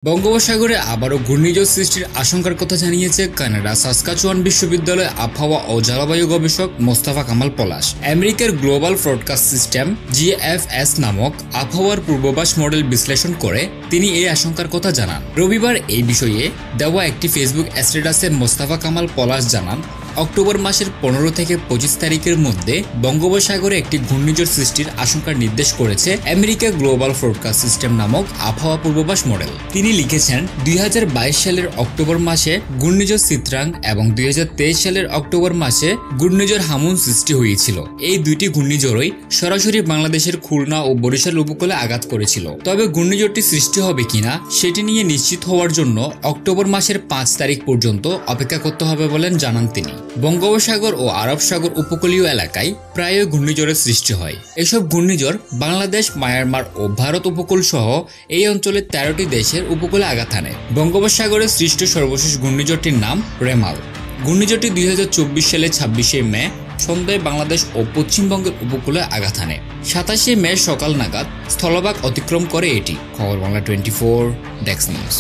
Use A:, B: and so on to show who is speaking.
A: বঙ্গোপসাগরে আবারও ঘূর্ণিঝড় সৃষ্টির আশঙ্কার কথা জানিয়েছে কানাডা সাসকাচুয়ান বিশ্ববিদ্যালয়ের আবহাওয়া ও জলবায়ু গবেষক মোস্তফা কামাল পলাশ। আমেরিকার গ্লোবাল ফোরকাস্ট সিস্টেম GFS নামক আবহাওয়ার পূর্বাভাস মডেল বিশ্লেষণ করে তিনি এই আশঙ্কার কথা জানান। রবিবার এই বিষয়ে দেওয়া একটি ফেসবুক স্ট্যাটাসে মোস্তফা কামাল পলাশ জানান, অক্টোবর মাসের 15 থেকে 25 তারিখের মধ্যে বঙ্গোপসাগরে একটি ঘূর্ণিঝড় সৃষ্টির আশঙ্কা নির্দেশ করেছে আমেরিকা গ্লোবাল ফোরকাস্ট সিস্টেম নামক আবহাওয়া পূর্বাভাস মডেল। তিনি লিখেছেন, 2022 সালের অক্টোবর মাসে ঘূর্ণিঝড় সিত্রাং এবং 2023 সালের অক্টোবর মাসে ঘূর্ণিঝড় হামুন সৃষ্টি হয়েছিল। এই দুইটি ঘূর্ণিঝড়ই সরাসরি বাংলাদেশের খুলনা ও বরিশাল উপকূলে আঘাত করেছিল। তবে ঘূর্ণিঝড়টি সৃষ্টি হবে কিনা সেটি নিয়ে নিশ্চিত হওয়ার জন্য অক্টোবর মাসের 5 তারিখ পর্যন্ত অপেক্ষা করতে হবে বলেন জানান তিনি। বঙ্গোপসাগর ও আরব সাগর উপকূলীয় এলাকায় প্রায়ই ঘূর্ণিঝড়ের সৃষ্টি হয়। এসব ঘূর্ণিঝড় বাংলাদেশ, মায়ানমার ও ভারত উপকূল সহ এই অঞ্চলের 13টি দেশের উপকূলে আঘাত হানে। বঙ্গোপসাগরে সৃষ্ট সর্বশেষ ঘূর্ণিঝড়টির নাম রেমাল। ঘূর্ণিঝড়টি 2024 সালের 26 মে সন্ধ্যায় বাংলাদেশ ও পশ্চিমবঙ্গের উপকূলে আঘাত হানে। 27 মে সকাল নাগাদ স্থলভাগ অতিক্রম করে এটি। খবর বাংলা 24 ডেস্ক নিউজ।